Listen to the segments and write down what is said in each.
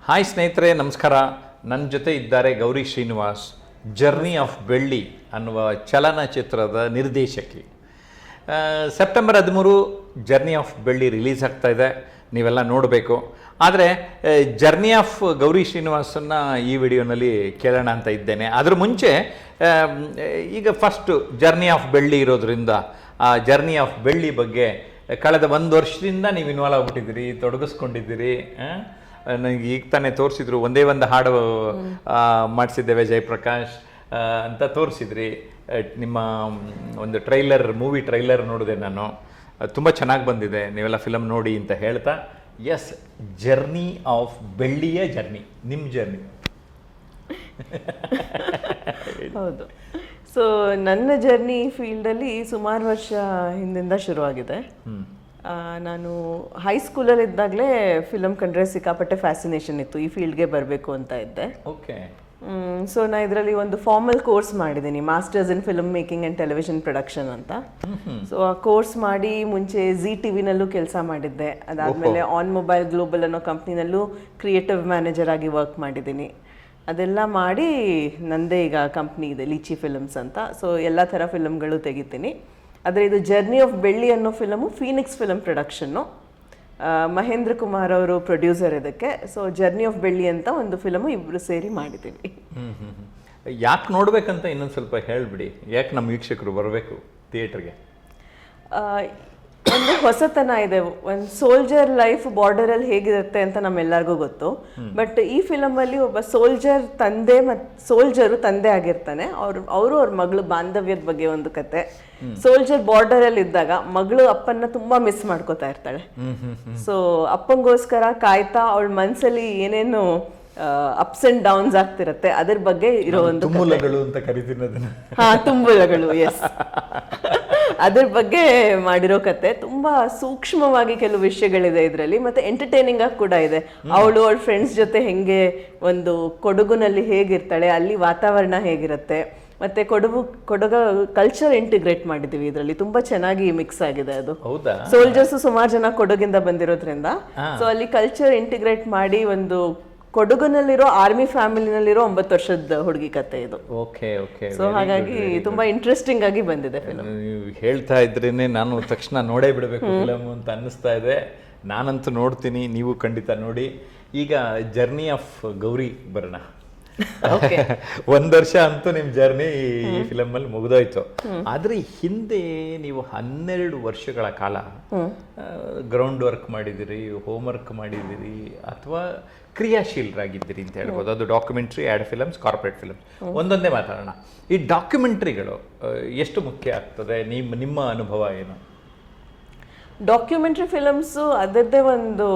Hi ಸ್ನೇಹಿತರೆ, ನಮಸ್ಕಾರ. ನನ್ನ ಜೊತೆ ಇದ್ದಾರೆ ಗೌರಿ ಶ್ರೀನಿವಾಸ್, ಜರ್ನಿ ಆಫ್ ಬೆಳ್ಳಿ ಅನ್ನುವ ಚಲನಚಿತ್ರದ ನಿರ್ದೇಶಕಿ. ಸೆಪ್ಟೆಂಬರ್ 13 ಜರ್ನಿ ಆಫ್ ಬೆಳ್ಳಿ ರಿಲೀಸ್ ಆಗ್ತಾ ಇದೆ, ನೀವೆಲ್ಲ ನೋಡಬೇಕು. ಆದರೆ ಜರ್ನಿ ಆಫ್ ಗೌರಿ ಶ್ರೀನಿವಾಸನ್ನು ಈ ವಿಡಿಯೋನಲ್ಲಿ ಕೇಳೋಣ ಅಂತ ಇದ್ದೇನೆ. ಅದ್ರ ಮುಂಚೆ ಈಗ ಫಸ್ಟು ಜರ್ನಿ ಆಫ್ ಬೆಳ್ಳಿ ಇರೋದ್ರಿಂದ ಆ ಜರ್ನಿ ಆಫ್ ಬೆಳ್ಳಿ ಬಗ್ಗೆ ಕಳೆದ 1 ವರ್ಷದಿಂದ ನೀವು ಇನ್ವಾಲ್ವ್ ಆಗ್ಬಿಟ್ಟಿದ್ದೀರಿ, ತೊಡಗಿಸ್ಕೊಂಡಿದ್ದೀರಿ. ನನಗೆ ಈಗ ತಾನೇ ತೋರಿಸಿದ್ರು, ಒಂದೇ ಒಂದು ಹಾಡು ಮಾಡಿಸಿದ್ದೇವೆ ಜಯಪ್ರಕಾಶ್ ಅಂತ ತೋರಿಸಿದ್ರಿ. ನಿಮ್ಮ ಒಂದು ಮೂವಿ ಟ್ರೈಲರ್ ನೋಡಿದೆ ನಾನು, ತುಂಬ ಚೆನ್ನಾಗಿ ಬಂದಿದೆ, ನೀವೆಲ್ಲ ಫಿಲಮ್ ನೋಡಿ ಅಂತ ಹೇಳ್ತಾ, ಎಸ್, ಜರ್ನಿ ಆಫ್ ಬೆಳ್ಳಿಯ ಜರ್ನಿ, ನಿಮ್ಮ ಜರ್ನಿ. ಹೌದು. ಸೊ ನನ್ನ ಜರ್ನಿ ಫೀಲ್ಡಲ್ಲಿ ಸುಮಾರು ವರ್ಷ ಹಿಂದಿಂದ ಶುರುವಾಗಿದೆ. ನಾನು ಹೈಸ್ಕೂಲಲ್ಲಿ ಇದ್ದಾಗಲೇ ಫಿಲಮ್ ಕಂಡ್ರೆ ಸಿಕ್ಕಾಪಟ್ಟೆ ಫ್ಯಾಸಿನೇಷನ್ ಇತ್ತು, ಈ ಫೀಲ್ಡ್ಗೆ ಬರಬೇಕು ಅಂತ ಇದ್ದೆ. ಓಕೆ. ಸೊ ನಾ ಇದರಲ್ಲಿ ಒಂದು ಫಾರ್ಮಲ್ ಕೋರ್ಸ್ ಮಾಡಿದ್ದೀನಿ, masters in film making and television production ಅಂತ. ಸೊ ಆ ಕೋರ್ಸ್ ಮಾಡಿ ಮುಂಚೆ ZTV-ನಲ್ಲೂ ಕೆಲಸ ಮಾಡಿದ್ದೆ. ಅದಾದಮೇಲೆ ಆನ್ ಮೊಬೈಲ್ ಗ್ಲೋಬಲ್ ಅನ್ನೋ ಕಂಪ್ನಿನಲ್ಲೂ ಕ್ರಿಯೇಟಿವ್ ಮ್ಯಾನೇಜರ್ ಆಗಿ ವರ್ಕ್ ಮಾಡಿದ್ದೀನಿ. ಅದೆಲ್ಲ ಮಾಡಿ ನಂದೇ ಈಗ ಕಂಪ್ನಿ ಇದೆ, ಲೀಚಿ ಫಿಲಮ್ಸ್ ಅಂತ. ಸೊ ಎಲ್ಲ ಥರ ಫಿಲಮ್ಗಳು ತೆಗಿತೀನಿ. ಆದರೆ ಇದು ಜರ್ನಿ ಆಫ್ ಬೆಳ್ಳಿ ಅನ್ನೋ film Phoenix film production, Mahendra Kumar ಅವರು ಪ್ರೊಡ್ಯೂಸರ್ ಇದಕ್ಕೆ. ಸೊ ಜರ್ನಿ ಆಫ್ ಬೆಳ್ಳಿ ಅಂತ ಒಂದು ಫಿಲಮು ಇಬ್ಬರು ಸೇರಿ ಮಾಡಿದ್ದೀವಿ. ಯಾಕೆ ನೋಡ್ಬೇಕಂತ ಇನ್ನೊಂದು ಸ್ವಲ್ಪ ಹೇಳಿಬಿಡಿ, ಯಾಕೆ ನಮ್ಮ ವೀಕ್ಷಕರು ಬರಬೇಕು ಥಿಯೇಟ್ರಿಗೆ? ಒಂದು ಹೊಸತನ ಇದೆ. ಒಂದು ಸೋಲ್ಜರ್ ಲೈಫ್ ಬಾರ್ಡರಲ್ಲಿ ಹೇಗಿರುತ್ತೆ ಅಂತ ನಮ್ಮೆಲ್ಲರಿಗೂ ಗೊತ್ತು. ಬಟ್ ಈ ಫಿಲಮಲ್ಲಿ ಒಬ್ಬ ಸೋಲ್ಜರು ತಂದೆ ಆಗಿರ್ತಾನೆ. ಅವ್ರ ಮಗಳು ಬಾಂಧವ್ಯದ ಬಗ್ಗೆ ಒಂದು ಕತೆ. ಸೋಲ್ಜರ್ ಬಾರ್ಡರಲ್ಲಿ ಇದ್ದಾಗ ಮಗಳು ಅಪ್ಪನ್ನ ತುಂಬಾ ಮಿಸ್ ಮಾಡ್ಕೋತಾ ಇರ್ತಾಳೆ. ಸೊ ಅಪ್ಪಂಗೋಸ್ಕರ ಕಾಯ್ತಾ ಅವಳ ಮನ್ಸಲ್ಲಿ ಏನೇನು ಅಪ್ಸ್ ಅಂಡ್ ಡೌನ್ಸ್ ಆಗ್ತಿರತ್ತೆ, ಅದ್ರ ಬಗ್ಗೆ ಇರೋ ಒಂದು ತುಂಬುಲಗಳು ಅಂತ ಕರಿತೀನಿ ಅದನ್ನ. ತುಂಬುಲಗಳು, ಎಸ್, ಅದ್ರ ಬಗ್ಗೆ ಮಾಡಿರೋ ಕತೆ. ತುಂಬಾ ಸೂಕ್ಷ್ಮವಾಗಿ ಕೆಲವು ವಿಷಯಗಳಿದೆ ಇದರಲ್ಲಿ, ಮತ್ತೆ ಎಂಟರ್ಟೈನಿಂಗ್ ಆಗಿ ಕೂಡ ಇದೆ. ಅವಳು ಅವಳ ಫ್ರೆಂಡ್ಸ್ ಜೊತೆ ಹೆಂಗೆ ಒಂದು ಕೊಡಗುನಲ್ಲಿ ಹೇಗಿರ್ತಾಳೆ, ಅಲ್ಲಿ ವಾತಾವರಣ ಹೇಗಿರುತ್ತೆ, ಮತ್ತೆ ಕೊಡಗ ಕಲ್ಚರ್ ಇಂಟಿಗ್ರೇಟ್ ಮಾಡಿದೀವಿ ಇದರಲ್ಲಿ. ತುಂಬಾ ಚೆನ್ನಾಗಿ ಮಿಕ್ಸ್ ಆಗಿದೆ ಅದು. ಸೋಲ್ಜರ್ಸ್ ಸುಮಾರು ಜನ ಕೊಡಗಿಂದ ಬಂದಿರೋದ್ರಿಂದ ಸೊ ಅಲ್ಲಿ ಕಲ್ಚರ್ ಇಂಟಿಗ್ರೇಟ್ ಮಾಡಿ ಒಂದು ಕೊಡಗಿನಲ್ಲಿರೋ ಆರ್ಮಿ ಫ್ಯಾಮಿಲಿನಲ್ಲಿರೋ 9 ವರ್ಷದ ಹುಡುಗಿ ಕತೆ ಇದು. Okay okay. ಸೊ ಹಾಗಾಗಿ ತುಂಬಾ ಇಂಟ್ರೆಸ್ಟಿಂಗ್ ಆಗಿ ಬಂದಿದೆ ಫಿಲಮ್. ನೀವು ಹೇಳ್ತಾ ಇದ್ರೇನೆ ನಾನು ತಕ್ಷಣ ನೋಡೇ ಬಿಡಬೇಕು ಫಿಲಮ್ ಅಂತ ಅನ್ನಿಸ್ತಾ ಇದೆ. ನಾನಂತೂ ನೋಡ್ತೀನಿ, ನೀವು ಖಂಡಿತ ನೋಡಿ. ಈಗ ಜರ್ನಿ ಆಫ್ ಗೌರಿ ಬರೋಣ. 1 ವರ್ಷ ಅಂತೂ ನಿಮ್ಮ ಜರ್ನಿ ಈ ಫಿಲಮ್ ಅಲ್ಲಿ ಮುಗಿದೋಯ್ತು. ಆದ್ರೆ ಹಿಂದೆ ನೀವು 12 ವರ್ಷಗಳ ಕಾಲ ಗ್ರೌಂಡ್ ವರ್ಕ್ ಮಾಡಿದಿರಿ, ಹೋಮ್ ವರ್ಕ್ ಮಾಡಿದಿರಿ, ಅಥವಾ ಕ್ರಿಯಾಶೀಲರಾಗಿದ್ದೀರಿ ಅಂತ ಹೇಳ್ಬೋದು. ಅದು documentary, add films, corporate films. ಒಂದೊಂದೇ ಮಾತಾಡೋಣ. ಈ ಡಾಕ್ಯುಮೆಂಟ್ರಿಗಳು ಎಷ್ಟು ಮುಖ್ಯ ಆಗ್ತದೆ, ನಿಮ್ಮ ಅನುಭವ ಏನು? ಡಾಕ್ಯುಮೆಂಟ್ರಿ ಫಿಲಮ್ಸು ಅದರದ್ದೇ ಒಂದು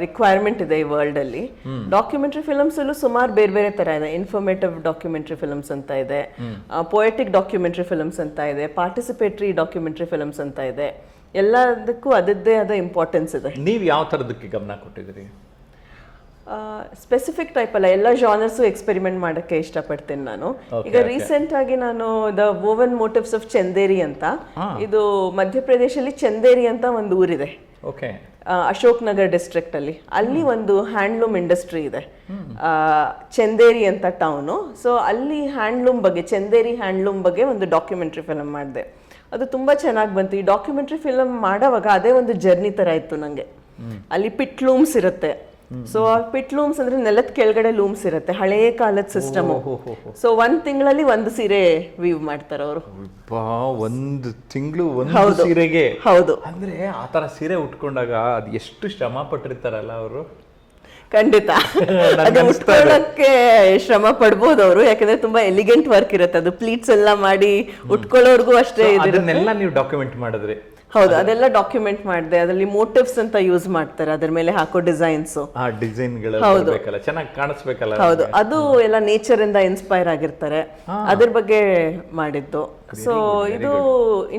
ರಿಕ್ವೈರ್ಮೆಂಟ್ ಇದೆ ಈ ವರ್ಲ್ಡಲ್ಲಿ. ಡಾಕ್ಯುಮೆಂಟ್ರಿ ಫಿಲಮ್ಸ್ ಅಲ್ಲೂ ಸುಮಾರು ಬೇರೆ ಬೇರೆ ಥರ ಇದೆ. ಇನ್ಫಾರ್ಮೇಟಿವ್ ಡಾಕ್ಯುಮೆಂಟ್ರಿ ಫಿಲಮ್ಸ್ ಅಂತ ಇದೆ, ಪೊಯೆಟಿಕ್ ಡಾಕ್ಯುಮೆಂಟ್ರಿ ಫಿಲಮ್ಸ್ ಅಂತ ಇದೆ, ಪಾರ್ಟಿಸಿಪೇಟರಿ ಡಾಕ್ಯುಮೆಂಟ್ರಿ ಫಿಲಮ್ಸ್ ಅಂತ ಇದೆ. ಎಲ್ಲದಕ್ಕೂ ಅದರದ್ದೇ ಆದ ಇಂಪಾರ್ಟೆನ್ಸ್ ಇದೆ. ನೀವು ಯಾವ ಥರದಕ್ಕೆ ಗಮನ ಕೊಟ್ಟಿದ್ದೀರಿ? ಸ್ಪೆಸಿಫಿಕ್ ಟೈಪ್ ಅಲ್ಲ, ಎಲ್ಲ ಜಾನರ್ಸು ಎಕ್ಸ್ಪೆರಿಮೆಂಟ್ ಮಾಡೋಕ್ಕೆ ಇಷ್ಟಪಡ್ತೀನಿ ನಾನು. ಈಗ ರೀಸೆಂಟ್ ಆಗಿ ನಾನು ದ ವೋವನ್ ಮೋಟಿವ್ಸ್ ಆಫ್ ಚಂದೇರಿ ಅಂತ, ಇದು ಮಧ್ಯಪ್ರದೇಶಲ್ಲಿ ಚಂದೇರಿ ಅಂತ ಒಂದು ಊರಿದೆ, ಅಶೋಕ್ ನಗರ್ ಡಿಸ್ಟ್ರಿಕ್ಟ್ ಅಲ್ಲಿ ಒಂದು ಹ್ಯಾಂಡ್ಲೂಮ್ ಇಂಡಸ್ಟ್ರಿ ಇದೆ, ಚಂದೇರಿ ಅಂತ ಟೌನು. ಸೊ ಅಲ್ಲಿ ಹ್ಯಾಂಡ್ಲೂಮ್ ಬಗ್ಗೆ, ಚಂದೇರಿ ಹ್ಯಾಂಡ್ಲೂಮ್ ಬಗ್ಗೆ ಒಂದು ಡಾಕ್ಯುಮೆಂಟ್ರಿ ಫಿಲಮ್ ಮಾಡಿದೆ. ಅದು ತುಂಬಾ ಚೆನ್ನಾಗಿ ಬಂತು. ಈ ಡಾಕ್ಯುಮೆಂಟ್ರಿ ಫಿಲಮ್ ಮಾಡೋವಾಗ ಅದೇ ಒಂದು ಜರ್ನಿ ತರ ಇತ್ತು ನಂಗೆ. ಅಲ್ಲಿ ಪಿಟ್ ಲೂಮ್ಸ್ ಇರುತ್ತೆ. ಸೊ ಪಿಟ್ ಲೂಮ್ಸ್ ಅಂದ್ರೆ ನೆಲದ ಕೆಳಗಡೆ ಲೂಮ್ಸ್ ಇರುತ್ತೆ, ಹಳೇ ಕಾಲದ ಸಿಸ್ಟಮು. ಸೊ 1 ತಿಂಗಳಲ್ಲಿ 1 ಸೀರೆ ವೀವ್ ಮಾಡ್ತಾರೆ ಅವರು. 1 ತಿಂಗಳು 1 ಸೀರೆಗೆ? ಹೌದು. ಅಂದ್ರೆ ಆತರ ಸೀರೆ ಉಟ್ಕೊಂಡಾಗ ಅದು ಎಷ್ಟು ಶ್ರಮ ಪಟ್ಟಿರ್ತಾರಲ್ಲ ಅವರು. ಖಂಡಿತ ಅದು ಉಟ್ಕೊಳ್ಳೋಕ್ಕೆ ಶ್ರಮ ಪಡ್ಬೋದು ಅವರು, ಯಾಕಂದ್ರೆ ತುಂಬಾ ಎಲಿಗೆಂಟ್ ವರ್ಕ್ ಇರುತ್ತೆ. ಅದು ಪ್ಲೀಟ್ಸ್ ಎಲ್ಲ ಮಾಡಿ ಉಟ್ಕೊಳ್ಳೋರ್ಗು ಅಷ್ಟೇ. ಇದನ್ನೆಲ್ಲ ನೀವು ಡಾಕ್ಯುಮೆಂಟ್ ಮಾಡಿದ್ರಿ? ಹೌದು, ಅದೆಲ್ಲ ಡಾಕ್ಯುಮೆಂಟ್ ಮಾಡಿದೆ. ಅದರಲ್ಲಿ ಮೋಟಿವ್ಸ್ ಅಂತ ಯೂಸ್ ಮಾಡ್ತಾರೆ, ಅದ್ರ ಮೇಲೆ ಹಾಕೋ ಡಿಸೈನ್ಸ್. ಚೆನ್ನಾಗಿ ಕಾಣಿಸ್ಬೇಕಲ್ಲ. ಹೌದು, ಅದು ಎಲ್ಲ ನೇಚರ್ ಇಂದ ಇನ್ಸ್ಪೈರ್ ಆಗಿರ್ತಾರೆ, ಅದ್ರ ಬಗ್ಗೆ ಮಾಡಿದ್ದು. ಸೊ ಇದು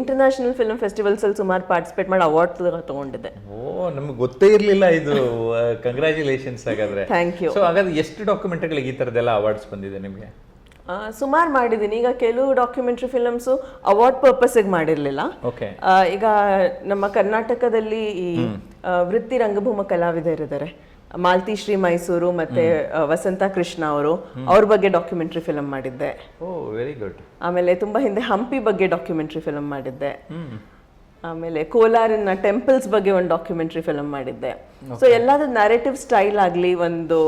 ಇಂಟರ್ನ್ಯಾಷನಲ್ ಫಿಲ್ಮ್ ಫೆಸ್ಟಿವಲ್ಸ್ ಅಲ್ಲಿ ಸುಮಾರು ಪಾರ್ಟಿಸಿಪೇಟ್ ಮಾಡಿ ಅವಾರ್ಡ್ ತಗೊಂಡಿದೆ. ಓ, ನಮ್ಗೆ ಗೊತ್ತೇ ಇರ್ಲಿಲ್ಲ ಇದು. ಕಂಗ್ರ್ಯಾಚುಲೇಷನ್ಸ್ ಹಾಗಾದ್ರೆ. Thank you. ಸೊ ಹಾಗಾದ್ರೆ ಎಷ್ಟು ಡಾಕ್ಯುಮೆಂಟ್ಗಳಿಗೆ ಈ ತರದೆಲ್ಲ ಅವಾರ್ಡ್ಸ್ ಬಂದಿದೆ ನಿಮಗೆ? ಸುಮಾರು ಮಾಡಿದ್ದೀನಿ. ಈಗ ಕೆಲವು ಡಾಕ್ಯುಮೆಂಟ್ರಿ ಫಿಲಮ್ಸು ಅವಾರ್ಡ್ ಪರ್ಪಸ್ಗೆ ಮಾಡಿರಲಿಲ್ಲ. ಈಗ ನಮ್ಮ ಕರ್ನಾಟಕದಲ್ಲಿ ಈ ವೃತ್ತಿ ರಂಗಭೂಮ ಕಲಾವಿದರಿದ್ದಾರೆ, ಮಾಲ್ತಿ ಶ್ರೀ ಮೈಸೂರು ಮತ್ತೆ ವಸಂತ ಕೃಷ್ಣ ಅವರು ಅವ್ರ ಬಗ್ಗೆ ಡಾಕ್ಯುಮೆಂಟ್ರಿ ಫಿಲಮ್ ಮಾಡಿದ್ದೆ. ಓ ವೆರಿ ಗುಡ್. ಆಮೇಲೆ ತುಂಬಾ ಹಿಂದೆ ಹಂಪಿ ಬಗ್ಗೆ ಡಾಕ್ಯುಮೆಂಟ್ರಿ ಫಿಲಮ್ ಮಾಡಿದ್ದೆ. ಆಮೇಲೆ ಕೋಲಾರಿನ ಟೆಂಪಲ್ಸ್ ಬಗ್ಗೆ ಒಂದು ಡಾಕ್ಯುಮೆಂಟ್ರಿ ಫಿಲಮ್ ಮಾಡಿದ್ದೆ. ಸೊ ಎಲ್ಲಾದ್ರೂ ನ್ಯಾರೇಟಿವ್ ಸ್ಟೈಲ್ ಆಗಲಿ ಒಂದು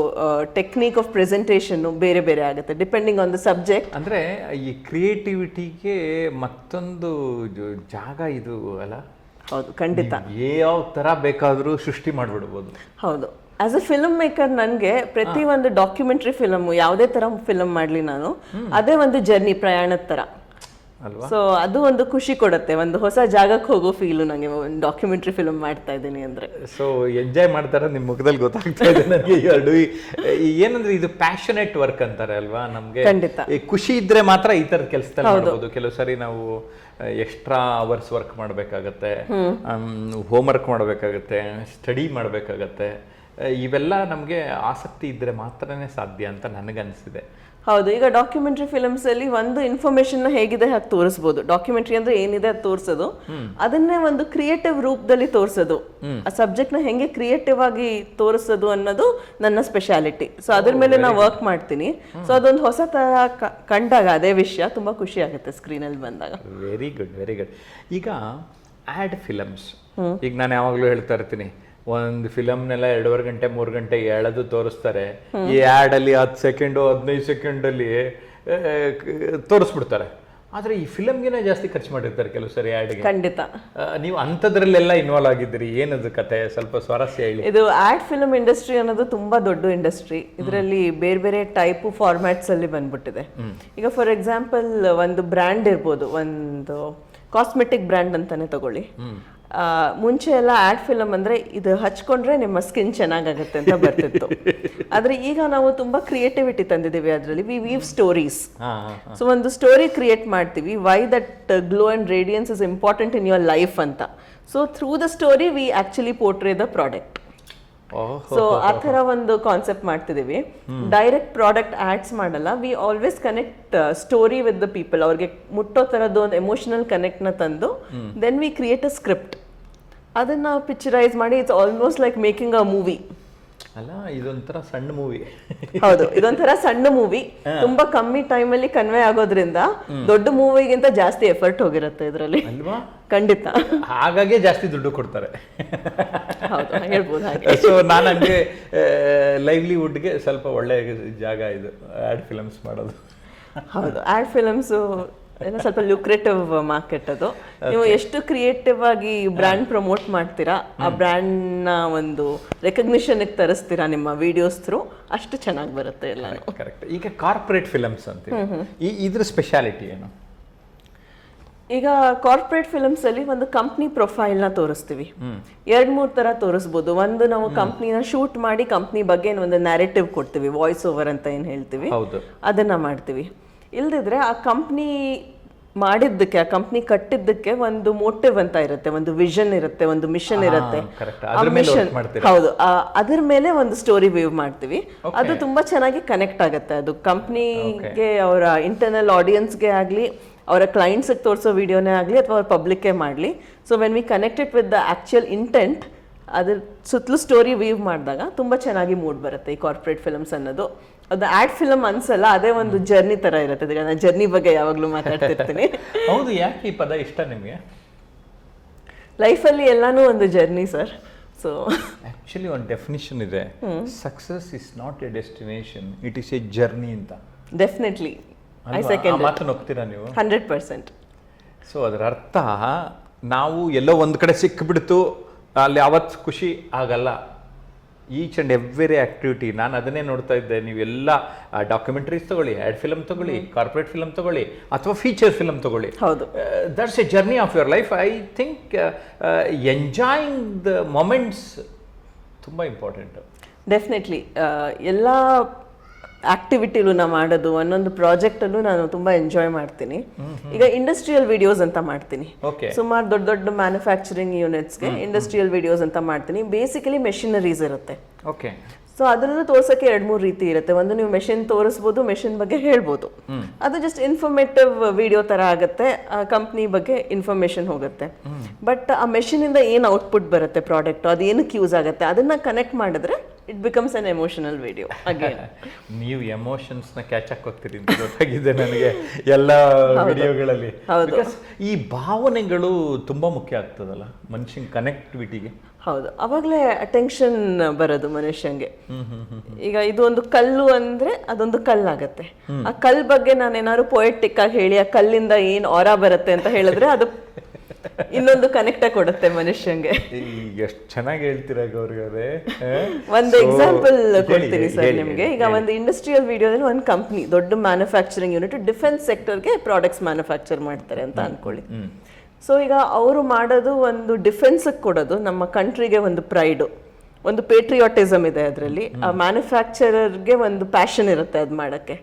ಟೆಕ್ನಿಕ್ ಆಫ್ ಪ್ರೆಸೆಂಟೇಷನ್ ಬೇರೆ ಬೇರೆ ಆಗುತ್ತೆ ಡಿಪೆಂಡಿಂಗ್ ಆನ್ ದ ಸಬ್ಜೆಕ್ಟ್. ಅಂದ್ರೆ ಈ ಕ್ರಿಯೇಟಿವಿಟಿಗೆ ಮತ್ತೊಂದು ಜಾಗ ಇದು ಅಲ್ಲ. ಹೌದು, ಖಂಡಿತ. ಯಾವ ತರ ಬೇಕಾದ್ರೂ ಸೃಷ್ಟಿ ಮಾಡ್ಬಿಡ್ಬೋದು. ಹೌದು, ಆಸ್ ಅ ಫಿಲ್ಮ್ ಮೇಕರ್ ನನಗೆ ಪ್ರತಿ ಒಂದು ಡಾಕ್ಯುಮೆಂಟ್ರಿ ಫಿಲಮ್ ಯಾವುದೇ ತರ ಫಿಲಮ್ ಮಾಡಲಿ ನಾನು ಅದೇ ಒಂದು ಜರ್ನಿ, ಪ್ರಯಾಣದ ತರ ಅಲ್ವಾ. ಸೊ ಅದು ಒಂದು ಖುಷಿ ಕೊಡುತ್ತೆ, ಒಂದು ಹೊಸ ಜಾಗಕ್ಕೆ ಹೋಗೋ ಫೀಲು ನನಗೆ ಒಂದು ಡಾಕ್ಯುಮೆಂಟ್ರಿ ಫಿಲ್ಮ್ ಮಾಡ್ತಾ ಇದ್ದೀನಿ ಅಂದ್ರೆ. ಸೊ ಎಂಜಾಯ್ ಮಾಡ್ತಾರೆ ನಿಮ್ಮ ಮುಖದಲ್ಲಿ ಗೊತ್ತಾಗ್ತಾ ಇದೆ ನನಗೆ. ಎರಡು ಏನಂದ್ರೆ ಇದು ಪ್ಯಾಷನೇಟ್ ವರ್ಕ್ ಅಂತಾರೆ ಅಲ್ವಾ. ನಮ್ಗೆ ಖಂಡಿತ ಖುಷಿ ಇದ್ರೆ ಮಾತ್ರ ಈ ತರದ ಕೆಲಸದಲ್ಲಿ ಮಾಡ್ಬೋದು. ಕೆಲವು ಸರಿ ನಾವು ಎಕ್ಸ್ಟ್ರಾ ಅವರ್ಸ್ ವರ್ಕ್ ಮಾಡಬೇಕಾಗತ್ತೆ, ಹೋಮ್ವರ್ಕ್ ಮಾಡಬೇಕಾಗತ್ತೆ, ಸ್ಟಡಿ ಮಾಡಬೇಕಾಗತ್ತೆ. ಇವೆಲ್ಲ ನಮಗೆ ಆಸಕ್ತಿ ಇದ್ರೆ ಮಾತ್ರನೇ ಸಾಧ್ಯ ಅಂತ ನನಗನ್ಸಿದೆ. ಹೌದು, ಈಗ ಡಾಕ್ಯುಮೆಂಟ್ರಿ ಫಿಲ್ಮ್ಸ್ ಅಲ್ಲಿ ಒಂದು ಇನ್ಫಾರ್ಮೇಶನ್ ಹೇಗಿದೆ ಹಾಗೆ ತೋರಿಸಬಹುದು. ಡಾಕ್ಯುಮೆಂಟ್ರಿ ಅಂದ್ರೆ ಏನಿದೆ ಅದು ತೋರಿಸೋದು, ಅದನ್ನೇ ಒಂದು ಕ್ರಿಯೇಟಿವ್ ರೂಪದಲ್ಲಿ ತೋರಿಸೋದು, ಆ ಸಬ್ಜೆಕ್ಟ್ ನ ಹೆಂಗೆ ಕ್ರಿಯೇಟಿವ್ ಆಗಿ ತೋರಿಸೋದು ಅನ್ನೋದು ನನ್ನ ಸ್ಪೆಷಾಲಿಟಿ. ಸೊ ಅದ್ರ ಮೇಲೆ ನಾವು ವರ್ಕ್ ಮಾಡ್ತೀನಿ. ಸೊ ಅದೊಂದು ಹೊಸ ತರ ಕಂಡಾಗ ಅದೇ ವಿಷಯ ತುಂಬಾ ಖುಷಿ ಆಗುತ್ತೆ ಸ್ಕ್ರೀನ್ ಅಲ್ಲಿ ಬಂದಾಗ. Very good, very good. ಈಗ ಆಡ್ ಫಿಲಮ್ಸ್, ಈಗ ನಾನು ಯಾವಾಗಲೂ ಹೇಳ್ತಾ ಇರ್ತೀನಿ, ಒಂದು ಫಿಲಮ್ನೆಲ್ಲ 2.5 ಗಂಟೆ 3 ಗಂಟೆ ಎಳೆದು ತೋರಿಸ್ತಾರೆ. ಈ ಆ್ಯಡ್ ಅಲ್ಲಿ 10 ಸೆಕೆಂಡು 15 ಸೆಕೆಂಡಲ್ಲಿ ತೋರಿಸ್ಬಿಡ್ತಾರೆ. ಆದ್ರೆ ಈ ಫಿಲಮ್ಗೆ ಜಾಸ್ತಿ ಖರ್ಚು ಮಾಡಿರ್ತಾರೆ ಕೆಲವು ಸರಿ ಆ್ಯಡ್ಗೆ. ಖಂಡಿತ. ನೀವು ಅಂಥದ್ರಲ್ಲೆಲ್ಲ ಇನ್ವಾಲ್ವ್ ಆಗಿದ್ದೀರಿ, ಏನದು ಕತೆ ಸ್ವಲ್ಪ ಸ್ವಾರಸ್ಯ ಹೇಳಿ. ಇದು ಆಡ್ ಫಿಲ್ಮ್ ಇಂಡಸ್ಟ್ರಿ ಅನ್ನೋದು ತುಂಬಾ ದೊಡ್ಡ ಇಂಡಸ್ಟ್ರಿ. ಇದರಲ್ಲಿ ಬೇರೆ ಬೇರೆ ಟೈಪ್ ಫಾರ್ಮ್ಯಾಟ್ಸ್ ಅಲ್ಲಿ ಬಂದ್ಬಿಟ್ಟಿದೆ. ಈಗ ಫಾರ್ ಎಕ್ಸಾಂಪಲ್ ಒಂದು ಬ್ರ್ಯಾಂಡ್ ಇರ್ಬೋದು, ಒಂದು ಕಾಸ್ಮೆಟಿಕ್ ಬ್ರ್ಯಾಂಡ್ ಅಂತಾನೆ ತಗೊಳ್ಳಿ. ಮುಂಚೆ ಎಲ್ಲ ಆಡ್ ಫಿಲಮ್ ಅಂದ್ರೆ ಇದು ಹಚ್ಕೊಂಡ್ರೆ ನಿಮ್ಮ ಸ್ಕಿನ್ ಚೆನ್ನಾಗಾಗುತ್ತೆ ಅಂತ ಬರ್ತಿತ್ತು. ಆದ್ರೆ ಈಗ ನಾವು ತುಂಬಾ ಕ್ರಿಯೇಟಿವಿಟಿ ತಂದಿದ್ದೀವಿ ಅದರಲ್ಲಿ. We weave stories. ಸೊ ಒಂದು ಸ್ಟೋರಿ ಕ್ರಿಯೇಟ್ ಮಾಡ್ತೀವಿ, why that glow and radiance is important in your life ಅಂತ. So through the story we actually portray the product. So ಆ ತರ ಒಂದು ಕಾನ್ಸೆಪ್ಟ್ ಮಾಡ್ತಿದೀವಿ. ಡೈರೆಕ್ಟ್ ಪ್ರಾಡಕ್ಟ್ ಆಡ್ಸ್ ಮಾಡಲ್ಲ. We always connect story with the people. ಅವ್ರಿಗೆ ಮುಟ್ಟೋ ತರದ್ದು ಒಂದು ಎಮೋಷನಲ್ ಕನೆಕ್ಟ್ ನ ತಂದು then we create a script. ಅದನ್ನ ಪಿಕ್ಚರೈಸ್ ಮಾಡಿ it's almost like making a movie. ಅಲ್ಲ, ಇದೊಂಥರ ಸಣ್ಣ ಮೂವಿ. ಹೌದು, ಇದೊಂಥರ ಸಣ್ಣ ಮೂವಿ. ತುಂಬಾ ಕಮ್ಮಿ ಟೈಮ್ ಅಲ್ಲಿ ಕನ್ವೆ ಆಗೋದ್ರಿಂದ ದೊಡ್ಡ ಮೂವಿಗಿಂತ ಜಾಸ್ತಿ ಎಫರ್ಟ್ ಹೋಗಿರುತ್ತೆ ಇದರಲ್ಲಿ ಅಲ್ವಾ. ಖಂಡಿತ. ಹಾಗಾಗಿ ಜಾಸ್ತಿ ದುಡ್ಡು ಕೊಡ್ತಾರೆ. ಹೌದು, ಹೇಳ್ಬೋದು ಹಾಗೆ. ಸೊ ನಾನು ಹಂಗೆ ಲೈವ್ಲಿವುಡ್ಗೆ ಸ್ವಲ್ಪ ಒಳ್ಳೆ ಜಾಗ ಇದು ಆಡ್ ಫಿಲಮ್ಸ್ ಮಾಡೋದು. ಹೌದು, ಆಡ್ ಫಿಲಮ್ಸ್ ಎಲ್ಲ ಸ್ವಲ್ಪ ಲ್ಯುಕ್ರೇಟಿವ್ ಮಾರ್ಕೆಟ್ ಅದು. ನೀವು ಎಷ್ಟು ಕ್ರಿಯೇಟಿವ್ ಆಗಿ ಬ್ರ್ಯಾಂಡ್ ಪ್ರಮೋಟ್ ಮಾಡ್ತೀರಾ, ಆ ಬ್ರ್ಯಾಂಡ್ ನ ಒಂದು ರೆಕಗ್ನಿಷನ್ ತರಿಸ್ತೀರಾ ನಿಮ್ಮ ವಿಡಿಯೋಸ್ ಥ್ರೂ, ಅಷ್ಟು ಚೆನ್ನಾಗಿ ಬರುತ್ತೆ ಎಲ್ಲ. ಕರೆಕ್ಟ್. ಈಗ ಕಾರ್ಪೊರೇಟ್ ಫಿಲಮ್ಸ್ ಅಂತ ಇದ್ರ ಸ್ಪೆಷಾಲಿಟಿ ಏನು? ಈಗ ಕಾರ್ಪೊರೇಟ್ ಫಿಲಮ್ಸ್ ಅಲ್ಲಿ ಒಂದು ಕಂಪ್ನಿ ಪ್ರೊಫೈಲ್ ನ ತೋರಿಸ್ತೀವಿ. 2-3 ತರ ತೋರಿಸ್ಬೋದು. ಒಂದು ನಾವು ಕಂಪ್ನಿನ ಶೂಟ್ ಮಾಡಿ ಕಂಪ್ನಿ ಬಗ್ಗೆ ಒಂದು ನ್ಯಾರೇಟಿವ್ ಕೊಡ್ತೀವಿ, ವಾಯ್ಸ್ ಓವರ್ ಅಂತ ಏನ್ ಹೇಳ್ತೀವಿ, ಅದನ್ನ ಮಾಡ್ತೀವಿ. ಇಲ್ದಿದ್ರೆ ಆ ಕಂಪ್ನಿ ಮಾಡಿದ್ದಕ್ಕೆ, ಆ ಕಂಪ್ನಿ ಕಟ್ಟಿದ್ದಕ್ಕೆ ಒಂದು ಮೋಟಿವ್ ಅಂತ ಇರುತ್ತೆ, ಒಂದು ವಿಷನ್ ಇರುತ್ತೆ, ಒಂದು ಮಿಷನ್ ಇರುತ್ತೆ. ಹೌದು, ಅದ್ರ ಮೇಲೆ ಒಂದು ಸ್ಟೋರಿ ವೀವ್ ಮಾಡ್ತೀವಿ. ಅದು ತುಂಬಾ ಚೆನ್ನಾಗಿ ಕನೆಕ್ಟ್ ಆಗುತ್ತೆ. ಅದು ಕಂಪ್ನಿಗೆ, ಅವರ ಇಂಟರ್ನಲ್ ಆಡಿಯನ್ಸ್ಗೆ ಆಗ್ಲಿ, ಅವರ ಕ್ಲೈಂಟ್ಸ್ ತೋರಿಸೋ ವಿಡಿಯೋನೇ ಆಗಲಿ ಅಥವಾ ಅವ್ರ ಪಬ್ಲಿಕ್ಗೆ ಮಾಡಲಿ. So when we connect it with the actual intent, ಅದ್ರ ಸುತ್ತಲೂ ಸ್ಟೋರಿ ವೀವ್ ಮಾಡಿದಾಗ ತುಂಬ ಚೆನ್ನಾಗಿ ಮೂಡ್ ಬರುತ್ತೆ ಈ ಕಾರ್ಪೊರೇಟ್ ಫಿಲ್ಮ್ಸ್ ಅನ್ನೋದು. ಅದು ಆಡ್ ಫಿಲಮ್ ಅನ್ಸಲ್ಲ, ಅದೇ ಒಂದು ಜರ್ನಿ ತರ ಇರುತ್ತೆ. ನಾನು ಜರ್ನಿ ಬಗ್ಗೆ ಯಾವಾಗಲೂ ಮಾತಾಡ್ತಿರ್ತೀನಿ. ಹೌದು, ಯಾಕೆ ಈ ಪದ ಇಷ್ಟ ನಿಮಗೆ? ಲೈಫಲ್ಲಿ ಎಲ್ಲಾನು ಒಂದು ಜರ್ನಿ ಸರ್. ಸೊ ಆಕ್ಚುಲಿ ಒಂದು ಡೆಫಿನಿಷನ್ ಇದೆ, success is not a destination, it is a journey ಅಂತ. Definitely, I second. ಮಾತನ್ನು ಒಪ್ತೀರಾ ನೀವು? 100%. ಸೊ ಅದರ ಅರ್ಥ, ನಾವು ಎಲ್ಲೋ ಒಂದು ಕಡೆ ಸಿಕ್ಕಿಬಿಡ್ತು ಅಲ್ಲಿ ಅವತ್ತು ಖುಷಿ ಆಗಲ್ಲ. ಈಚ್ ಆ್ಯಂಡ್ ಎವ್ರಿ ಆಕ್ಟಿವಿಟಿ, ನಾನು ಅದನ್ನೇ ನೋಡ್ತಾ ಇದ್ದೆ. ನೀವೆಲ್ಲ ಡಾಕ್ಯುಮೆಂಟ್ರೀಸ್ ತಗೊಳ್ಳಿ, ಆ್ಯಡ್ ಫಿಲಮ್ ತಗೊಳ್ಳಿ, ಕಾರ್ಪೊರೇಟ್ ಫಿಲಮ್ ತಗೊಳ್ಳಿ, ಅಥವಾ ಫೀಚರ್ ಫಿಲಮ್ ತಗೊಳ್ಳಿ, that's A journey of your life. I think enjoying the moments ತುಂಬ ಇಂಪಾರ್ಟೆಂಟ್. ಡೆಫಿನೆಟ್ಲಿ. ಎಲ್ಲ ಆಕ್ಟಿವಿಟಿಲೂ ನಾ ಮಾಡೋದು, ಒಂದೊಂದು ಪ್ರಾಜೆಕ್ಟಲ್ಲೂ ನಾನು ತುಂಬ ಎಂಜಾಯ್ ಮಾಡ್ತೀನಿ. ಈಗ ಇಂಡಸ್ಟ್ರಿಯಲ್ ವಿಡಿಯೋಸ್ ಅಂತ ಮಾಡ್ತೀನಿ. ಸುಮಾರು ದೊಡ್ಡ ದೊಡ್ಡ ಮ್ಯಾನುಫ್ಯಾಕ್ಚರಿಂಗ್ ಯೂನಿಟ್ಸ್ಗೆ ಇಂಡಸ್ಟ್ರಿಯಲ್ ವಿಡಿಯೋಸ್ ಅಂತ ಮಾಡ್ತೀನಿ. ಬೇಸಿಕಲಿ ಮೆಷಿನರೀಸ್ ಇರುತ್ತೆ. ಓಕೆ. ಸೊ ಅದರಲ್ಲೂ ತೋರ್ಸೋಕ್ಕೆ 2-3 ರೀತಿ ಇರುತ್ತೆ. ಒಂದು, ನೀವು ಮೆಷಿನ್ ತೋರಿಸ್ಬೋದು, ಮೆಷಿನ್ ಬಗ್ಗೆ ಹೇಳ್ಬೋದು. ಅದು ಜಸ್ಟ್ ಇನ್ಫಾರ್ಮೇಟಿವ್ ವಿಡಿಯೋ ಥರ ಆಗುತ್ತೆ, ಕಂಪ್ನಿ ಬಗ್ಗೆ ಇನ್ಫಾರ್ಮೇಶನ್ ಹೋಗುತ್ತೆ. ಬಟ್ ಆ ಮೆಷಿನಿಂದ ಏನು ಔಟ್ಪುಟ್ ಬರುತ್ತೆ ಪ್ರಾಡಕ್ಟ್, ಅದು ಏನಕ್ಕೆ ಯೂಸ್ ಆಗುತ್ತೆ, ಅದನ್ನ ಕನೆಕ್ಟ್ ಮಾಡಿದ್ರೆ it becomes an emotional video again. ನೀವು ಎಮೋಷನ್ಸ್ನ ಕ್ಯಾಚ್ ಹಾಕೋಗ್ತೀರಿ ಅಂತ ಗೊತ್ತಾಗಿದೆ ನನಗೆ ಎಲ್ಲ ವಿಡಿಯೋಗಳಲ್ಲಿ. ಈ ಭಾವನೆಗಳು ತುಂಬಾ ಮುಖ್ಯ ಆಗ್ತದಲ್ಲ ಮನುಷ್ಯನ ಕನೆಕ್ಟಿವಿಟಿಗೆ. ಹೌದು, ಅವಾಗಲೇ ಅಟೆನ್ಷನ್ ಬರೋದು ಮನುಷ್ಯಂಗೆ. ಈಗ ಇದು ಒಂದು ಕಲ್ಲು ಅಂದ್ರೆ ಅದೊಂದು ಕಲ್ಲಾಗತ್ತೆ. ಆ ಕಲ್ ಬಗ್ಗೆ ನಾನೇನಾದ್ರು ಪೊಯೆಟಿಕ್ ಆಗಿ ಹೇಳಿ ಆ ಕಲ್ಲಿಂದ ಏನ್ ಆರಾ ಬರುತ್ತೆ ಅಂತ ಹೇಳಿದ್ರೆ ಅದು ಇನ್ನೊಂದು ಕನೆಕ್ಟ್ ಕೊಡುತ್ತೆ ಮನುಷ್ಯಂಗೆ. ಎಷ್ಟು ಚೆನ್ನಾಗಿ ಹೇಳ್ತೀರಾ ಗೌರಿ ಅವರೇ. ಒಂದು ಎಕ್ಸಾಂಪಲ್ ಕೊಡ್ತೀನಿ ಸರ್ ನಿಮ್ಗೆ. ಈಗ ಒಂದು ಇಂಡಸ್ಟ್ರಿಯಲ್ ವಿಡಿಯೋದಲ್ಲಿ ಒಂದು ಕಂಪ್ನಿ ದೊಡ್ಡ ಮ್ಯಾನುಫ್ಯಾಕ್ಚರಿಂಗ್ ಯೂನಿಟ್ ಡಿಫೆನ್ಸ್ ಸೆಕ್ಟರ್ಗೆ ಪ್ರಾಡಕ್ಟ್ಸ್ ಮ್ಯಾನುಫ್ಯಾಕ್ಚರ್ ಮಾಡ್ತಾರೆ ಅಂತ ಅನ್ಕೊಳ್ಳಿ. ಸೊ ಈಗ ಅವರು ಮಾಡೋದು ಒಂದು ಡಿಫೆನ್ಸ್ಗೆ ಕೊಡೋದು ನಮ್ಮ ಕಂಟ್ರಿಗೆ ಒಂದು ಪ್ರೈಡು, ಒಂದು ಪೇಟ್ರಿಯಾಟಿಸಮ್ ಇದೆ ಅದರಲ್ಲಿ. ಆ ಮ್ಯಾನುಫ್ಯಾಕ್ಚರರ್ಗೆ ಒಂದು ಪ್ಯಾಷನ್ ಇರುತ್ತೆ ಅದು ಮಾಡೋಕ್ಕೆ.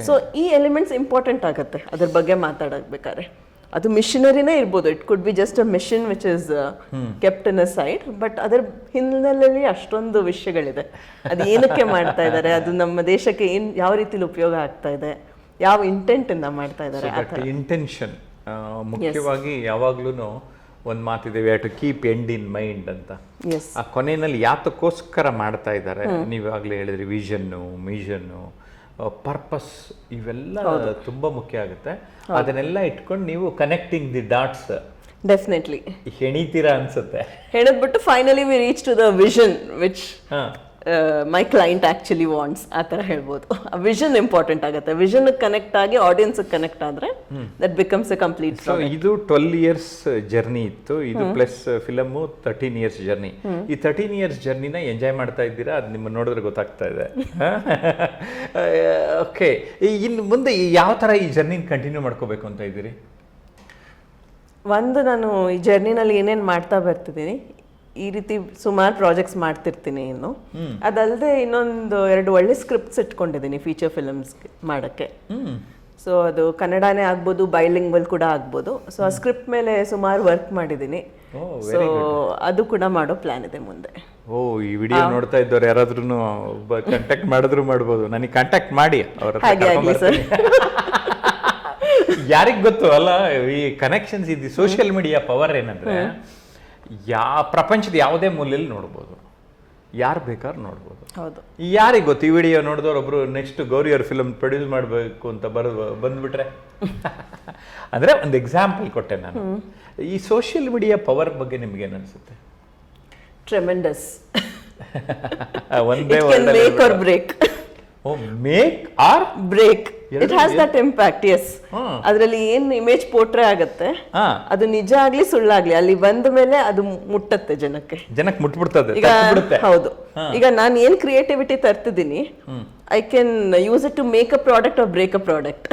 ಸೊ ಈ ಎಲಿಮೆಂಟ್ಸ್ ಇಂಪಾರ್ಟೆಂಟ್ ಆಗುತ್ತೆ ಅದ್ರ ಬಗ್ಗೆ ಮಾತಾಡಬೇಕಾದ್ರೆ. ಅದು ಮಿಷನರಿನೇ ಇರ್ಬೋದು, it could be just a mission which is kept in a side, but ಅದರ ಹಿನ್ನೆಲೆಯಲ್ಲಿ ಅಷ್ಟೊಂದು ವಿಷಯಗಳಿದೆ. ಅದು ಏನಕ್ಕೆ ಮಾಡ್ತಾ ಇದ್ದಾರೆ, ಅದು ನಮ್ಮ ದೇಶಕ್ಕೆ ಯಾವ ರೀತಿಲಿ ಉಪಯೋಗ ಆಗ್ತಾ ಇದೆ, ಯಾವ ಇಂಟೆಂಟ್ ಇಂದ ಮಾಡ್ತಾ ಇದ್ದಾರೆ. ಇಂಟೆನ್ಷನ್ ಮುಖ್ಯವಾಗಿ ಯಾವಾಗ್ಲೂ ಒಂದು ಮಾತಿದೆ, we have to keep end in mind ಅಂತ. ಆ ಕೊನೆಯಲ್ಲಿ ಯಾತಕ್ಕೋಸ್ಕರ ಮಾಡ್ತಾ ಇದ್ದಾರೆ, ನೀವಾಗಲೇ ಹೇಳಿದ್ರಿ ವಿಷನ್ನು, ಮಿಷನ್ನು, ಪರ್ಪಸ್, ಇವೆಲ್ಲ ತುಂಬಾ ಮುಖ್ಯ ಆಗುತ್ತೆ. ಅದನ್ನೆಲ್ಲ ಇಟ್ಕೊಂಡು ನೀವು ಕನೆಕ್ಟಿಂಗ್ ದಿ ಡಾಟ್ಸ್ ಡೆಫಿನೆಟ್ಲಿ ಹೆಣಿತೀರಾ ಅನ್ಸುತ್ತೆ. ಹೆಣದ್ಬಿಟ್ಟು finally we reach to the vision which my client actually wants, ಆ ಥರ ಹೇಳ್ಬೋದು. ಆ ವಿಷನ್ ಇಂಪಾರ್ಟೆಂಟ್ ಆಗುತ್ತೆ. ವಿಷನ್ ಕನೆಕ್ಟ್ ಆಗಿ ಆಡಿಯನ್ಸ್ ಕನೆಕ್ಟ್ ಆದ್ರೆ that becomes a complete. So ಇದು 12 years ಜರ್ನಿ ಇತ್ತು, ಇದು ಪ್ಲಸ್ ಫಿಲಮು 13 years ಜರ್ನಿ. ಈ 13 years ಜರ್ನಿನ ಎಂಜಾಯ್ ಮಾಡ್ತಾ ಇದ್ದೀರಾ, ಅದು ನಿಮ್ಮ ನೋಡಿದ್ರೆ ಗೊತ್ತಾಗ್ತಾ ಇದೆ. ಓಕೆ, ಇನ್ನು ಮುಂದೆ ಯಾವ ಥರ ಈ ಜರ್ನಿನ ಕಂಟಿನ್ಯೂ ಮಾಡ್ಕೋಬೇಕು ಅಂತ ಇದ್ದೀರಿ? ಒಂದು, ನಾನು ಈ ಜರ್ನಿನಲ್ಲಿ ಏನೇನು ಮಾಡ್ತಾ ಬರ್ತಿದ್ದೀನಿ, ಈ ರೀತಿ ಸುಮಾರು ಪ್ರಾಜೆಕ್ಟ್ಸ್ ಮಾಡ್ತಿರ್ತೀನಿ. ಇನ್ನು ಅದಲ್ಲದೆ ಇನ್ನೊಂದು 2 ಒಳ್ಳೆ ಸ್ಕ್ರಿಪ್ಟ್ಸ್ ಇಟ್ಕೊಂಡಿದ್ದೀನಿ ಫೀಚರ್ ಫಿಲ್ಮ್ಸ್ ಮಾಡೋಕ್ಕೆ. ಸೊ ಅದು ಕನ್ನಡನೇ ಆಗ್ಬೋದು, ಬೈಲಿಂಗ್ವಲ್ ಕೂಡ ಆಗ್ಬೋದು. ಸೊ ಆ ಸ್ಕ್ರಿಪ್ಟ್ ಮೇಲೆ ಸುಮಾರು ವರ್ಕ್ ಮಾಡಿದ್ದೀನಿ. ಸೊ ಅದು ಕೂಡ ಮಾಡೋ ಪ್ಲಾನ್ ಇದೆ ಮುಂದೆ. ಈ ವಿಡಿಯೋ ನೋಡ್ತಾ ಇದ್ದವ್ರು ಯಾರಾದ್ರೂ ಕಾಂಟ್ಯಾಕ್ಟ್ ಮಾಡಿದ್ರು ಮಾಡ್ಬೋದು, ನನಗೆ ಕಾಂಟ್ಯಾಕ್ಟ್ ಮಾಡಿ ಅವ್ರ ಹಾಗೆ ಆಗಲಿ ಸರ್. ಯಾರಿಗ್ ಗೊತ್ತು ಅಲ್ಲ, ಈ ಕನೆಕ್ಷನ್ಸ್ ಇದು ಸೋಷಿಯಲ್ ಮೀಡಿಯಾ ಪವರ್ ಏನಂದ್ರೆ ಪ್ರಪಂಚದ ಯಾವುದೇ ಮೂಲೆಯಲ್ಲಿ ನೋಡ್ಬೋದು, ಯಾರು ಬೇಕಾದ್ರೂ ನೋಡ್ಬೋದು. ಹೌದು, ಯಾರಿಗೆ ಗೊತ್ತು, ಈ ವಿಡಿಯೋ ನೋಡಿದವ್ರು ಒಬ್ರು ನೆಕ್ಸ್ಟ್ ಗೌರಿ ಅವ್ರ ಫಿಲಮ್ ಪ್ರೊಡ್ಯೂಸ್ ಮಾಡಬೇಕು ಅಂತ ಬಂದ್ಬಿಟ್ರೆ. ಅಂದ್ರೆ ಒಂದು ಎಕ್ಸಾಂಪಲ್ ಕೊಟ್ಟೆ ನಾನು. ಈ ಸೋಷಿಯಲ್ ಮೀಡಿಯಾ ಪವರ್ ಬಗ್ಗೆ ನಿಮ್ಗೆ ಏನ್ ಅನ್ಸುತ್ತೆ? ಟ್ರೆಮೆಂಡಸ್. ಒಂದೇ make or break. Make or break, it has that impact. Yes, ಅದರಲ್ಲಿ ಏನ್ ಇಮೇಜ್ ಪೋರ್ಟ್ರೇ ಆಗತ್ತೆ, ಅದು ನಿಜ ಆಗ್ಲಿ ಸುಳ್ಳಾಗ್ಲಿ ಅಲ್ಲಿ ಬಂದ ಮೇಲೆ ಅದು ಮುಟ್ಟತ್ತೆ ಜನಕ್ಕೆ ಮುಟ್ಬಿಡ್ತದೆ. ಈಗ ಹೌದು, ಈಗ ನಾನು ಏನ್ ಕ್ರಿಯೇಟಿವಿಟಿ ತರ್ತಿದ್ದೀನಿ, I can use it to make a product or break a product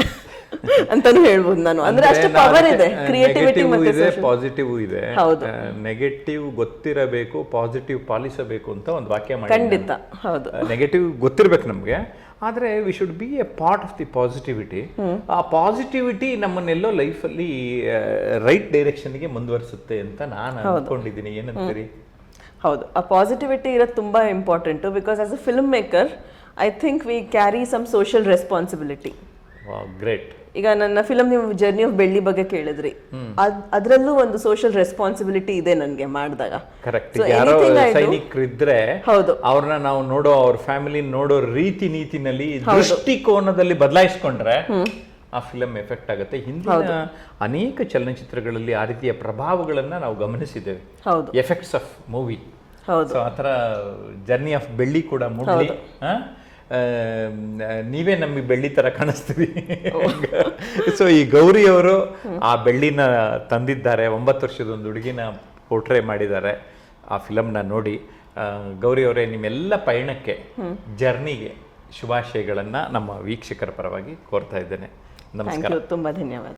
ಅಂತಾನು ಹೇಳ್ಬೋದು ನಾನು. ಅಂದ್ರೆ ಅಷ್ಟು ಪವರ್ ಇದೆ ಕ್ರಿಯೇಟಿವಿಟಿ ಮತ್ತೆ ಪಾಸಿಟಿವ್ ಇದೆ. ಹೌದು, ನೆಗೆಟಿವ್ ಗೊತ್ತಿರಬೇಕು, ಪಾಸಿಟಿವ್ ಪಾಲಿಸಬೇಕು ಅಂತ ಒಂದು ವಾಕ್ಯ ಮಾಡಿ. ಖಂಡಿತ ಹೌದು. ನೆಗೆಟಿವ್ ಗೊತ್ತಿರ್ಬೇಕು ನಮ್ಗೆ, ಆದ್ರೆ we should be A part of the positivity. ಆ ಪಾಸಿಟಿವಿಟಿ ನಮ್ಮನ್ನೆಲ್ಲೋ ಲೈಫಲ್ಲಿ ರೈಟ್ ಡೈರೆಕ್ಷನ್ಗೆ ಮುಂದುವರಿಸುತ್ತೆ ಅಂತ ನಾನು ಅನ್ಕೊಂಡಿದ್ದೀನಿ. ಏನಂತೀರಿ? ಹೌದು, ಆ ಪಾಸಿಟಿವಿಟಿ ಇರೋದು ತುಂಬಾ important. Because as a film maker I think we carry some social responsibility. Great. ಈಗ ನನ್ನ ಫಿಲಮ್ ನೀವು ಜರ್ನಿ ಆಫ್ ಬೆಳ್ಳಿ ಬಗ್ಗೆ ಕೇಳಿದ್ರಿ, ಅದರಲ್ಲೂ ಒಂದು ಸೋಷಿಯಲ್ ರೆಸ್ಪಾನ್ಸಿಬಿಲಿಟಿ ಇದೆ ನನಗೆ ಮಾಡಿದಾಗ. ಕರೆಕ್ಟ್. ಯಾರೋ ಸೈನಿಕರು ಇದ್ರೆ ಹೌದು, ಅವ್ರನ್ನ ನಾವು ನೋಡೋ, ಅವ್ರ ಫ್ಯಾಮಿಲಿ ನೋಡೋ ರೀತಿ ನೀತಿನಲ್ಲಿ ದೃಷ್ಟಿಕೋನದಲ್ಲಿ ಬದಲಾಯಿಸ್ಕೊಂಡ್ರೆ ಆ ಫಿಲಮ್ ಎಫೆಕ್ಟ್ ಆಗುತ್ತೆ. ಹಿಂದಿನ ಅನೇಕ ಚಲನಚಿತ್ರಗಳಲ್ಲಿ ಆ ರೀತಿಯ ಪ್ರಭಾವಗಳನ್ನ ನಾವು ಗಮನಿಸಿದ್ದೇವೆ, ಎಫೆಕ್ಟ್ಸ್ ಆಫ್ ಮೂವಿ. ಸೊ ಆ ಥರ ಜರ್ನಿ ಆಫ್ ಬೆಳ್ಳಿ ಕೂಡ ಮೂಡಲಿ. ನೀವೇ ನಮಗೆ ಬೆಳ್ಳಿ ತರ ಕಾಣಿಸ್ತೀವಿ. ಸೊ ಈ ಗೌರಿ ಅವರು ಆ ಬೆಳ್ಳಿನ ತಂದಿದ್ದಾರೆ, 9 ವರ್ಷದ ಒಂದು ಹುಡುಗಿನ ಪೋರ್ಟ್ರೇ ಮಾಡಿದ್ದಾರೆ. ಆ ಫಿಲಮ್ನ ನೋಡಿ ಗೌರಿ ಅವರೇ, ನಿಮ್ಮೆಲ್ಲ ಪಯಣಕ್ಕೆ, ಜರ್ನಿಗೆ ಶುಭಾಶಯಗಳನ್ನ ನಮ್ಮ ವೀಕ್ಷಕರ ಪರವಾಗಿ ಕೋರ್ತಾ ಇದ್ದೇನೆ. ನಮಸ್ಕಾರ. ತುಂಬಾ ಧನ್ಯವಾದ.